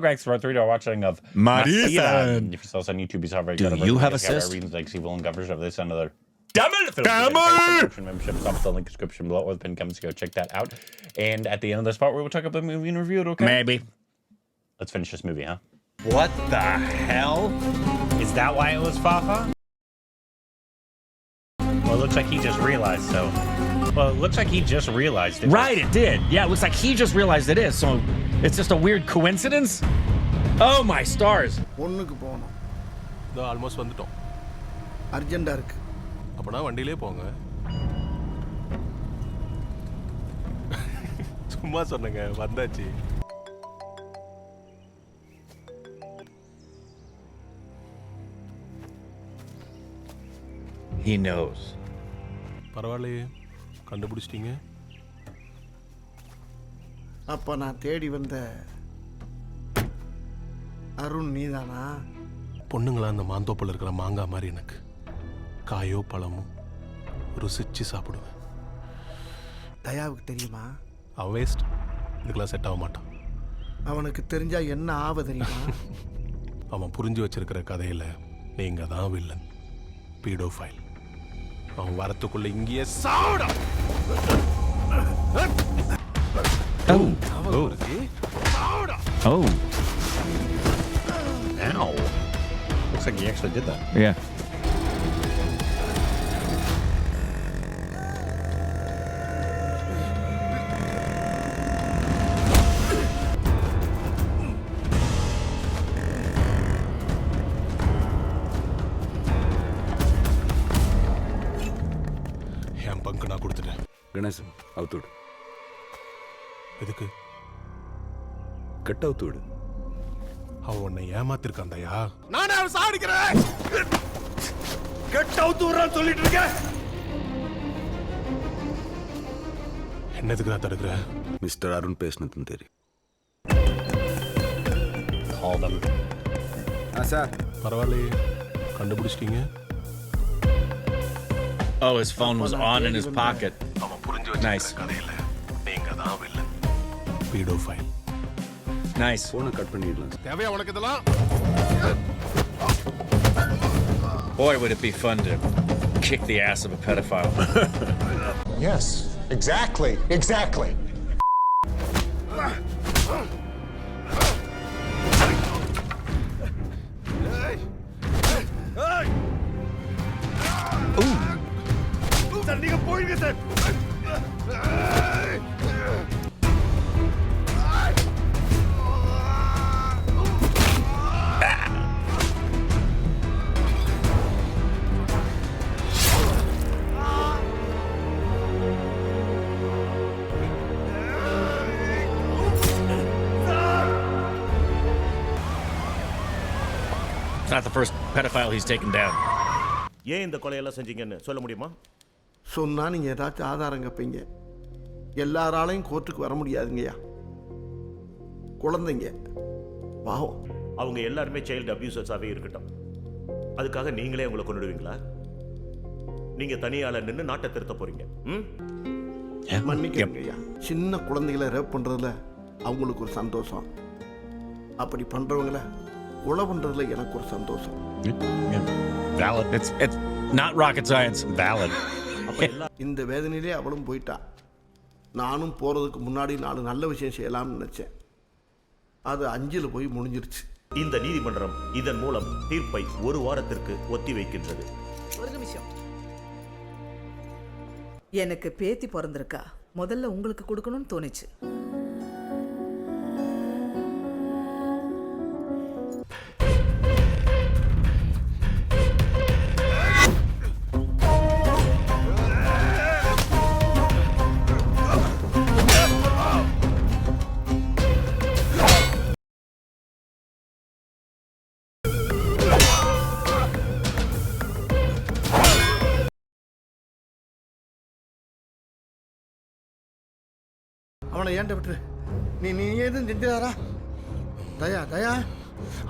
guys for 3 watching of Maareesan. If you saw us on YouTube, you saw very Do good. you have a cyst? Reasons like Evil and coverage of this and other Tamil! membership. Stop the link description below or the pinned comments. Go check that out. And at the end of this part, we will check out the movie and review it. Okay? Maybe. Let's finish this movie, huh? What the hell? Is that why it was Fahadh? Well, it looks like he just realized. So, well, it looks like he just realized it. Right, it did. Yeah, it looks like he just realized it is. So it's just a weird coincidence. Oh my stars! பொண்ணுக்கு போகணும். இதோ almost வந்துட்டோம். அர்ஜென்ட்டா இருக்கு. அப்பனா வண்டியிலே போங்க. சும்மா சொன்னங்க வந்தாச்சு. He knows. பரவாயில்லையே கண்டுபிடிச்சிட்டீங்க. அப்ப நான் தேடி வந்த அருண் நீதானா? பொண்ணுங்களா அந்த மாந்தோப்பில் இருக்கிற மாங்காய் மாதிரி எனக்கு காயோ பழமோ ருசிச்சு சாப்பிடுவேன். தயாவுக்கு தெரியுமா? அவன் வேஸ்ட், இதுக்கெல்லாம் செட் ஆக மாட்டான். அவனுக்கு தெரிஞ்சா என்ன ஆவ தெரியுமா? அவன் புரிஞ்சு வச்சிருக்கிற கதையில நீங்க தான் வில்லன், பீடோஃபைல். அவன் வரத்துக்குள்ள இங்கேயே சாவுடா. Oh. Ow. Looks like he actually did that. Yeah. என் பங்கு நான் கொடுத்துட்டேன். கணேசன் அவுத்துடு. எதுக்கு? கட் அவுத்துடு. அவன் உன்னை ஏமாத்திருக்கான் தயா. நானே அவன் சாடிக்கிறேன். கட் அவுத்துறான்னு சொல்லிட்டு இருக்க. என்னதுக்கு நான் தடுக்கிறேன்? மிஸ்டர் அருண் பேசினதுன்னு தெரியும். Called him. சார் பரவாயில்லையே கண்டுபிடிச்சிட்டீங்க. Oh, his phone was on in his pocket. அவன் புரிஞ்சு Nice. வச்சிருக்கிற கதையில நீங்க தான் வில்லன், பீடோஃபைல். Nice. போனை கட் பண்ணிடலாம். தேவையா உனக்கு இதெல்லாம்? Boy, would it be fun to kick the ass of a pedophile. Yes, exactly. Sir நீங்க போயிடுங்க sir. It's not the first pedophile he's taken down. ஏன் இந்த கொலையெல்லாம் செஞ்சீங்கன்னு சொல்ல முடியுமா? சொன்னா நீங்க ஏதாச்சும் ஆதாரம் கேட்பீங்க. எல்லாராலையும் கோர்ட்டுக்கு வர முடியாதுங்கய்யா. குழந்தைங்க பாவம். அவங்க எல்லாருமே சைல்டு அபியூசர்ஸாகவே இருக்கட்டும். அதுக்காக நீங்களே அவங்கள கொண்டுடுவீங்களா? நீங்க தனியால நின்று நாட்டை திருத்த போறீங்க. மன்னிக்கங்கய்யா. சின்ன குழந்தைகளை ரேப் பண்றதுல அவங்களுக்கு ஒரு சந்தோஷம். அப்படி பண்றவங்கள கொலை பண்றதுல எனக்கு ஒரு சந்தோஷம். Valid. It's not rocket science. Valid. இந்த வேதனையிலே அவளும் போயிட்டா. நானும் போறதுக்கு முன்னாடி 4 நல்ல விஷயம் செய்யலாம்னு நினைச்சேன். அது 5ல் போய் முடிஞ்சிருச்சு. இந்த நீதிமன்றம் இதன் மூலம் தீர்ப்பை 1 வாரத்திற்கு ஒத்தி வைக்கின்றது. ஒரு நிமிஷம். எனக்கு பேத்தி பிறந்திருக்கா. முதல்ல உங்களுக்கு கொடுக்கணும்னு தோணுச்சு. அவனை ஏன்ட்ட விட்டுரு. நீ எதுவும் செஞ்சாரா? தயா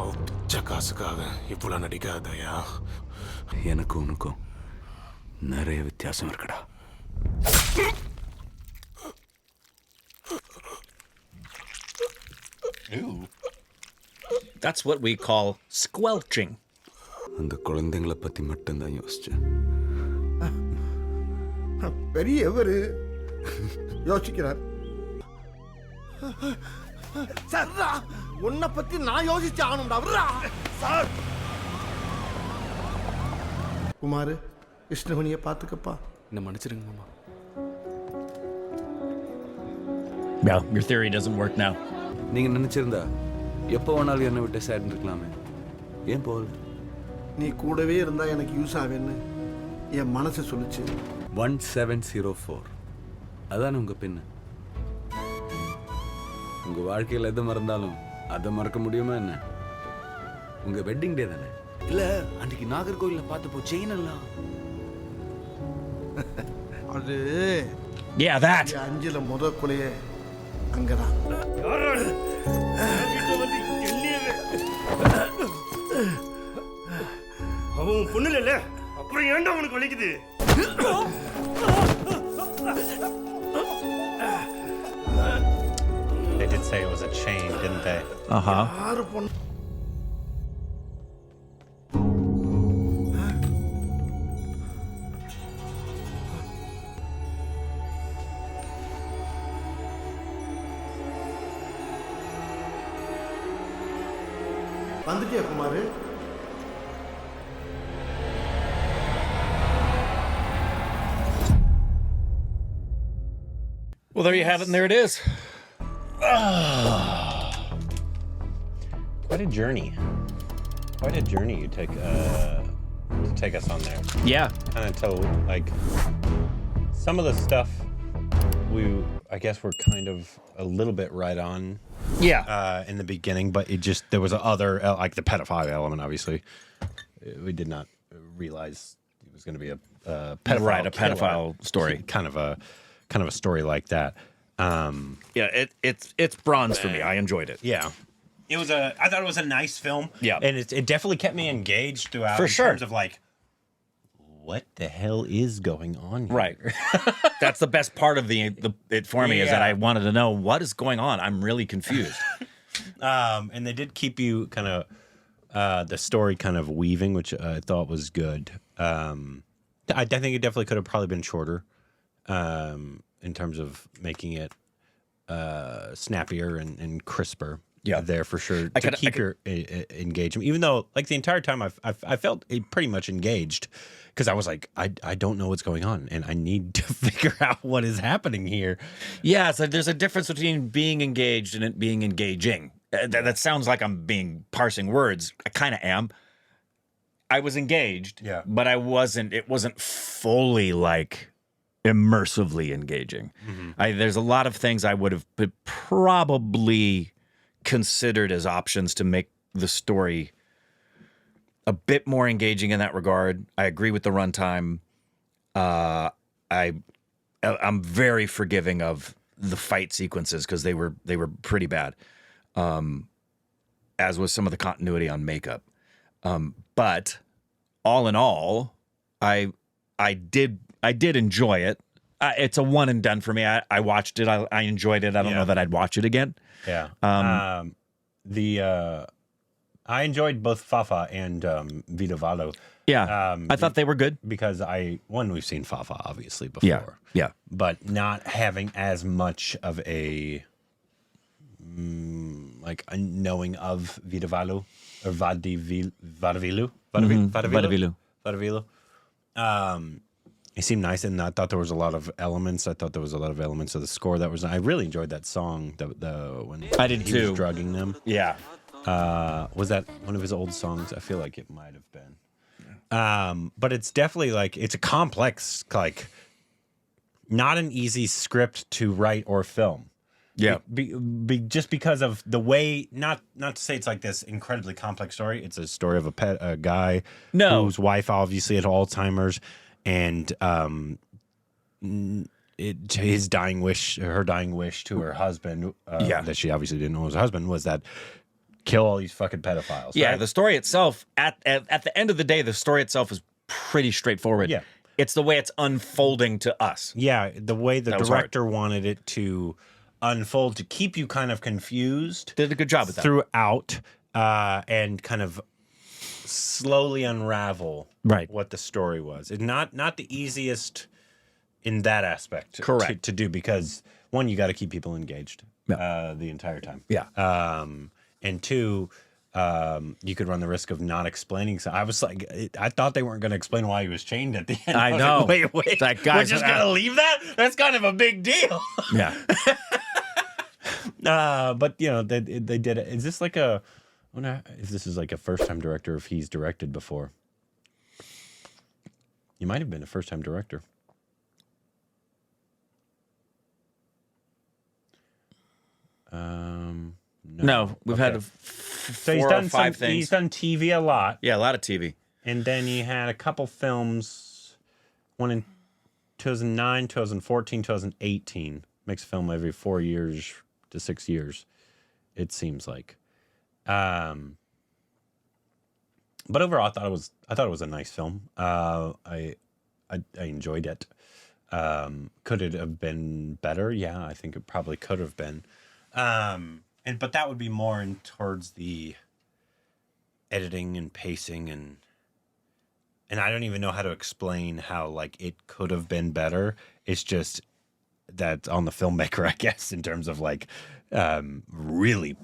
அவன் பிச்சை காசுக்காக இவ்வளவு நடிக்காத தயா. எனக்கும் உனக்கும் நிறைய வித்தியாசம் இருக்குடா. That's what we call squelching. அந்த குழந்தைங்களை பத்தி மட்டும்தான் யோசிச்சேன். பெரியவர் யோசிக்கிறார். சர்ரா உன்னை பத்தி நான் யோசிச்சு ஆகணும்டா. சார் குமார், கிருஷ்ணமணியை பார்த்துக்கப்பா. என்ன மன்னிச்சிருங்க மாமா. Yeah, your theory doesn't work now. நீங்க நினைச்சிருந்தா எப்போ வேணாலும் என்னை விட்டு சேட் இருக்கலாமே. ஏன் போகல? நீ கூடவே இருந்தா எனக்கு யூஸ் ஆவேன்னு என் மனசு சொல்லுச்சு. 1704 அதானே உங்க பின்ன. உங்க வாழ்க்கையில் எதை மறந்தாலும் அதை மறக்க முடியுமா என்ன? உங்க வெட்டிங் டே தானே? இல்ல அன்னைக்கு நாகர்கோவில்ல பார்த்தப்போ செயின் எல்லாம் அது Yeah, that. அஞ்சுல முத கொலையே அங்கதான். அவன் பொண்ணு இல்ல, அப்புறம் ஏன்டா அவனுக்கு வலிக்குது? They did say it was a chain, didn't they? யாரு பொண்ணு? வந்துட்டியா Kumar? Well, there you have it, and there it is. Quite a journey. Quite a journey you take to take us on there. Yeah. Kind of to like some of the stuff I guess we're kind of a little bit right on. Yeah. In the beginning, but it just there was other like the pedophile element. Obviously, we did not realize it was going to be a pedophile. Right, a pedophile story. Kind of a story like that. Yeah, it's bronze for me. I enjoyed it. Yeah. I thought it was a nice film. Yeah. And it definitely kept me engaged throughout. For sure. In terms of like, what the hell is going on here? Right. That's the best part of it for me is that I wanted to know what is going on. I'm really confused. And they did keep you kind of the story kind of weaving, which I thought was good. I think it definitely could have probably been shorter in terms of making it snappier and crisper. Yeah, there for sure to keep your engagement. Even though, like the entire time, I felt pretty much engaged because I was like, I don't know what's going on, and I need to figure out what is happening here. Yeah, so there's a difference between being engaged and it being engaging. That sounds like I'm parsing words. I kind of am. I was engaged, yeah, but it wasn't fully like immersively engaging. Mm-hmm. There's a lot of things I would have probably considered as options to make the story a bit more engaging in that regard. I agree with the runtime. I'm very forgiving of the fight sequences because they were pretty bad, as was some of the continuity on makeup. But all in all, I did enjoy it. It's a one and done for me. I watched it. I enjoyed it. I don't know that I'd watch it again. Yeah. I enjoyed both Fafa and Vadivelu. Yeah. I thought they were good because we've seen Fafa obviously before. Yeah. But not having as much of a like a knowing of Vadivelu or Vadivelu. It seemed nice, and I thought there was a lot of elements. I thought there was a lot of elements of the score that was. I really enjoyed that song. When I did he too. Was drugging them. Yeah. Was that one of his old songs? I feel like it might have been. But it's definitely like it's a complex, like not an easy script to write or film. Yeah. Just because of the way, not to say it's like this incredibly complex story. It's a story of a guy whose wife obviously had Alzheimer's. And her dying wish to her husband, that she obviously didn't know was her husband, was that kill all these fucking pedophiles. Yeah, right? the story itself, at the end of the day, the story itself is pretty straightforward. Yeah. It's the way it's unfolding to us. Yeah, the way the director wanted it to unfold to keep you kind of confused. Did a good job with that. Throughout. and kind of slowly unravel what the story was. It's not the easiest in that aspect to do, because one, you got to keep people engaged the entire time. Yeah. And two, you could run the risk of not explaining. So I was like, I thought they weren't going to explain why he was chained at the end. I know. Like, wait, like, guys, we're just going to leave that? That's kind of a big deal. Yeah. But you know, they did it. Is this like a? I wonder if this is like a first-time director, if he's directed before. You might have been a first-time director. No, we've had so he's done 5 things. He's done TV a lot. Yeah, a lot of TV. And then he had a couple films, one in 2009, 2014, 2018. Makes a film every 4 years to 6 years, it seems like. But overall, I thought it was a nice film. I enjoyed it. Could it have been better? Yeah, I think it probably could have been. But that would be more in towards the editing and pacing, and I don't even know how to explain how like it could have been better. It's just that on the filmmaker, I guess, in terms of like really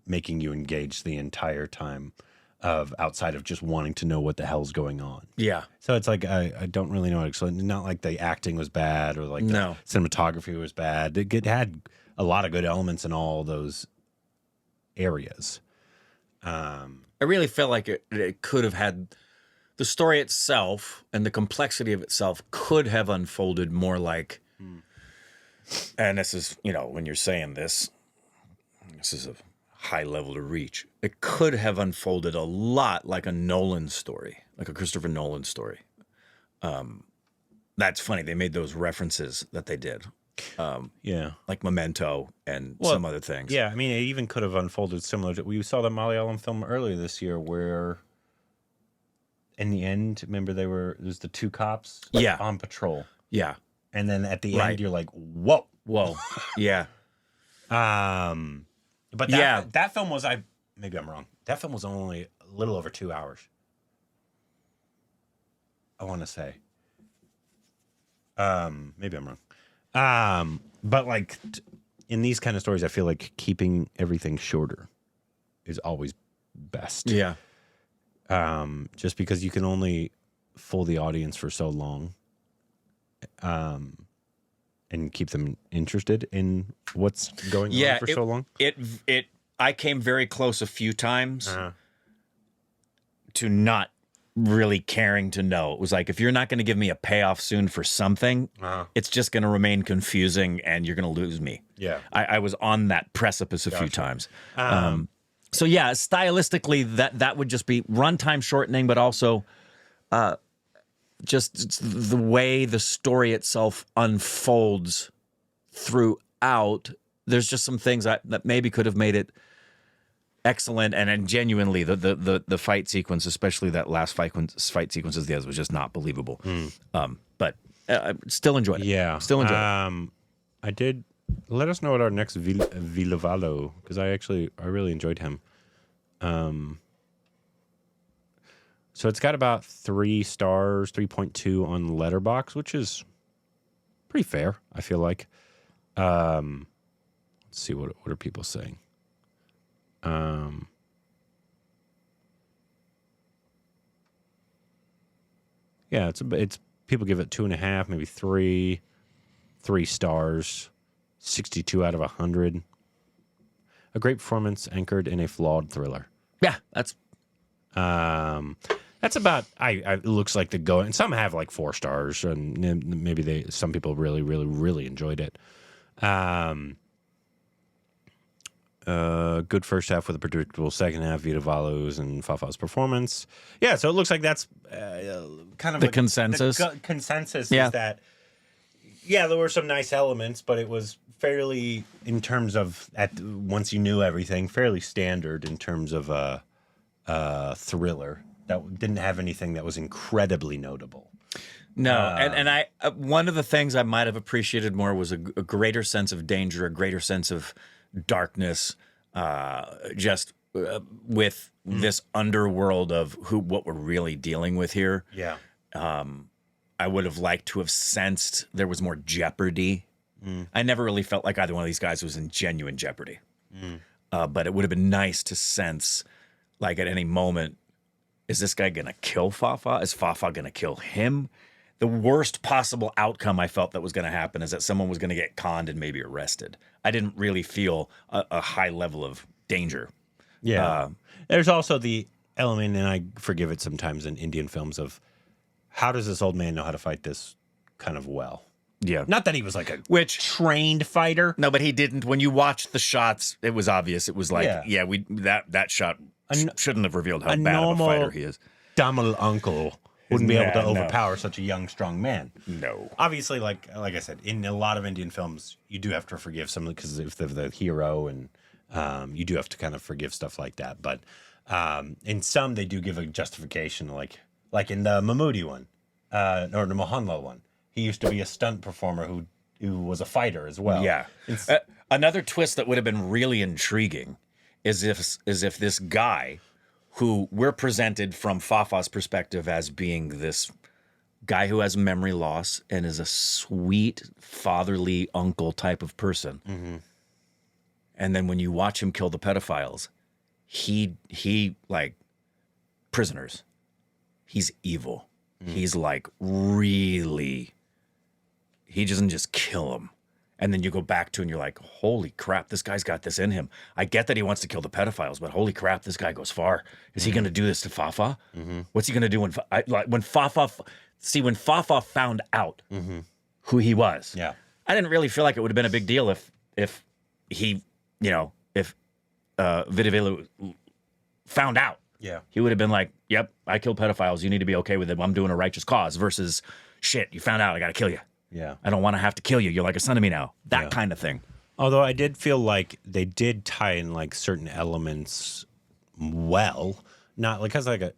making you engage the entire time, of outside of just wanting to know what the hell's going on. Yeah. So it's like I don't really know how to explain. Not like the acting was bad or like the cinematography was bad. It had a lot of good elements in all those areas. I really felt like it could have had the story itself, and the complexity of itself could have unfolded more like, and this is, you know, when you're saying this is a high level to reach. It could have unfolded a lot like a Nolan story, like a Christopher Nolan story. That's funny. They made those references that they did. Like Memento and some other things. Yeah, I mean, it even could have unfolded similar to, we saw the Malayalam film earlier this year where in the end, remember there's the 2 cops on patrol. Yeah. And then at the end you're like, whoa. Yeah. But that film was, maybe I'm wrong. That film was only a little over 2 hours, I want to say. Maybe I'm wrong. But like in these kind of stories, I feel like keeping everything shorter is always best. Yeah. Just because you can only fool the audience for so long, and keep them interested in what's going on for so long. I came very close a few times to not really caring to know. It was like, if you're not going to give me a payoff soon for something, it's just going to remain confusing and you're going to lose me. Yeah. I was on that precipice a few times. So yeah, stylistically, that would just be runtime shortening, but also just the way the story itself unfolds throughout. There's just some things that maybe could have made it excellent, and genuinely the fight sequence, especially that last fight sequence of the others, was just not believable. But still enjoyed it. Yeah, still enjoyed it. I did. Let us know what our next Vadivelu, because I really enjoyed him. So it's got about 3 stars, 3.2 on Letterboxd, which is pretty fair, I feel like. Let's see, what are people saying? Yeah, it's people give it 2.5, maybe 3 stars, 62 out of 100. A great performance anchored in a flawed thriller. Yeah, that's about. It looks like the go, and some have like 4 stars, and maybe some people really, really, really enjoyed it. Good first half with a predictable second half. Vitavelu's and Fahadh's performance. Yeah, so it looks like that's kind of the consensus. The consensus is that, there were some nice elements, but it was fairly, in terms of, once you knew everything, fairly standard in terms of a thriller that didn't have anything that was incredibly notable. No, and I one of the things I might have appreciated more was a greater sense of danger, a greater sense of darkness, just with this underworld of what we're really dealing with here. Yeah. I would have liked to have sensed there was more jeopardy. I never really felt like either one of these guys was in genuine jeopardy. But it would have been nice to sense, like at any moment, is this guy going to kill Fafa? Is Fafa going to kill him? The worst possible outcome I felt that was going to happen is that someone was going to get conned and maybe arrested. I didn't really feel a high level of danger. Yeah. There's also the element, and I forgive it sometimes in Indian films, of how does this old man know how to fight this kind of well? Yeah. Not that he was like a trained fighter. No, but he didn't. When you watch the shots, it was obvious. It was like, that shot shouldn't have revealed how bad of a fighter he is. Tamil uncle wouldn't be able to No. overpower such a young, strong man. No. Obviously, like I said, in a lot of Indian films, you do have to forgive someone because if they're the hero, and you do have to kind of forgive stuff like that. But in some, they do give a justification, like in the Mahmoodi one, or the Mohanlal one. He used to be a stunt performer who was a fighter as well. Yeah. Another twist that would have been really intriguing is if this guy, who we're presented from Fafa's perspective as being this guy who has memory loss and is a sweet fatherly uncle type of person. And then when you watch him kill the pedophiles, he like prisoners. He's evil. He's like really, he doesn't just kill them. And then you go back to and you're like, holy crap, this guy's got this in him. I get that he wants to kill the pedophiles, but holy crap, this guy goes far. Is he going to do this to Fafa? What's he going to do when Fafa found out who he was? Yeah. I didn't really feel like it would have been a big deal if he, if Vadivelu found out. Yeah. He would have been like, yep, I kill pedophiles. You need to be okay with it. I'm doing a righteous cause versus shit, you found out, I got to kill you. Yeah. I don't want to have to kill you. You're like a son of me now. That kind of thing. Although I did feel like they did tie in like certain elements well, not like, because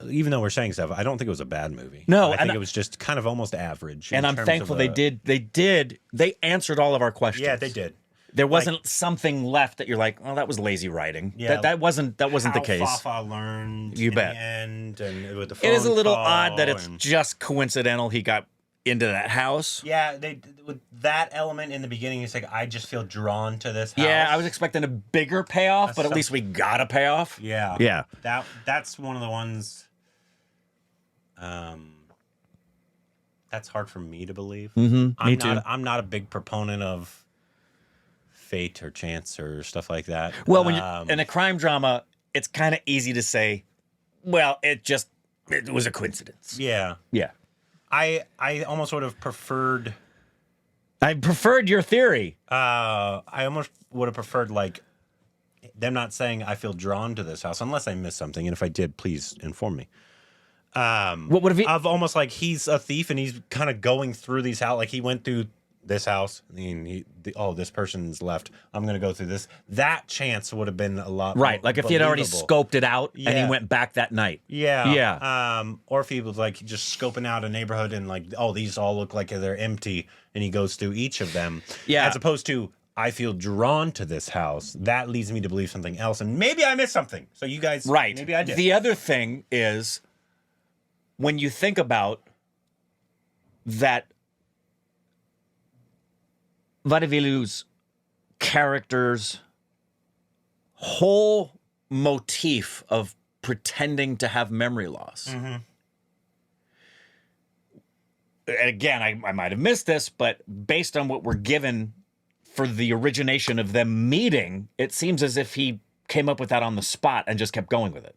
even though we're saying stuff, I don't think it was a bad movie. No, I think it was just kind of almost average. And I'm thankful they answered all of our questions. Yeah, they did. There wasn't something left that you're like, oh, that was lazy writing. Yeah, that wasn't the case. Fafa learned You in bet. the end, and with the phone It is a little call odd that it's and- just coincidental he got into that house. Yeah, they with that element in the beginning, it's like I just feel drawn to this house. Yeah, I was expecting a bigger payoff, but at least we got a payoff. Yeah. Yeah. That's one of the ones that's hard for me to believe. Me too. I'm not a big proponent of fate or chance or stuff like that. Well, when you're in a crime drama, it's kind of easy to say, well, it was a coincidence. Yeah. Yeah. I almost would have preferred I preferred your theory. I almost would have preferred like them not saying I feel drawn to this house unless I missed something, and if I did, please inform me. What would have of almost like he's a thief and he's kind of going through these houses, like he went through this house and this person's left. I'm gonna go through this. That chance would have been a lot right. Like if he had already believable. scoped it out and he went back that night. Yeah. Yeah. Or if he was like just scoping out a neighborhood and like, oh, these all look like they're empty, and he goes through each of them. Yeah. As opposed to I feel drawn to this house. That leads me to believe something else, and maybe I missed something. So you guys, Right. Maybe I did. The other thing is when you think about that Vadivelu's character's whole motif of pretending to have memory loss. And again, I might have missed this, but based on what we're given for the origination of them meeting, it seems as if he came up with that on the spot and just kept going with it.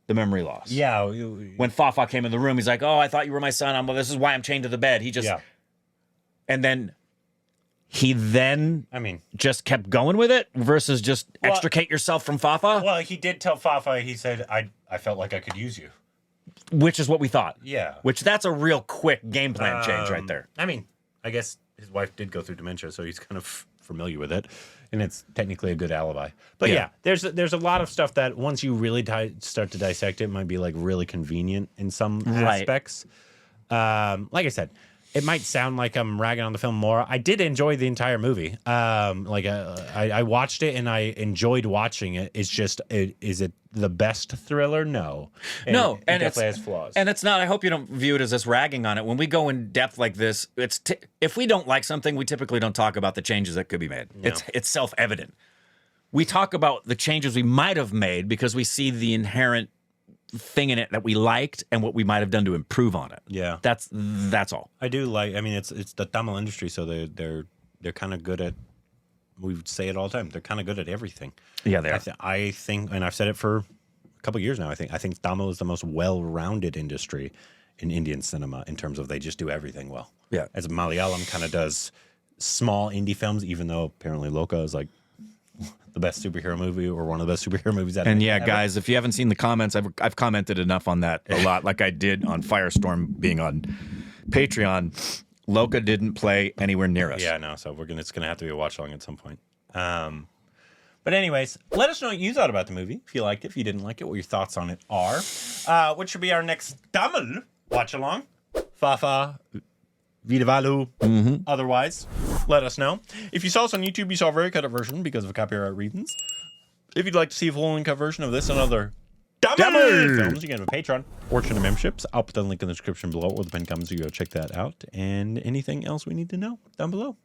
The memory loss. Yeah. When Fafa came in the room, he's like, oh, I thought you were my son. This is why I'm chained to the bed. He just... Yeah. And then he just kept going with it versus just extricate yourself from Fafa, Well, he did tell Fafa, he said, I felt like I could use you. which is what we thought. Yeah. Which that's a real quick game plan change right there. I mean, I guess his wife did go through dementia, so he's kind of familiar with it, and it's technically a good alibi. But yeah, there's a lot of stuff that once you really start to dissect it, might be like really convenient in some aspects. Like I said, it might sound like I'm ragging on the film more. I did enjoy the entire movie. I watched it and I enjoyed watching it. It's just, is it the best thriller? No. No, it and definitely has flaws. And it's not. I hope you don't view it as us ragging on it. When we go in depth like this, if we don't like something, we typically don't talk about the changes that could be made. No. It's self-evident. We talk about the changes we might have made because we see the inherent thing in it that we liked and what we might have done to improve on it. Yeah, that's all. I do like. I mean, it's the Tamil industry, so they're kind of good at. We say it all the time. They're kind of good at everything. Yeah, they are. I think, and I've said it for a couple of years now. I think Tamil is the most well-rounded industry in Indian cinema in terms of they just do everything well. Yeah, as Malayalam kind of does small indie films, even though apparently Loka is like the best superhero movie or one of the best superhero movies ever. And yeah, guys, if you haven't seen the comments, I've commented enough on that a lot, like I did on Firestorm being on Patreon. Loka didn't play anywhere near us. Yeah, no. So it's gonna have to be a watch along at some point. But anyways, let us know what you thought about the movie. If you liked it, if you didn't like it, what your thoughts on it are. What should be our next Tamil watch along? Fafa, Vadivelu, otherwise. Let us know. If you saw us on YouTube, you saw a very cut up version because of copyright reasons. If you'd like to see a full uncut version of this and other Tamil films, you can have a Patreon or channel memberships. I'll put the link in the description below or the pinned comments so you go check that out. And anything else we need to know down below.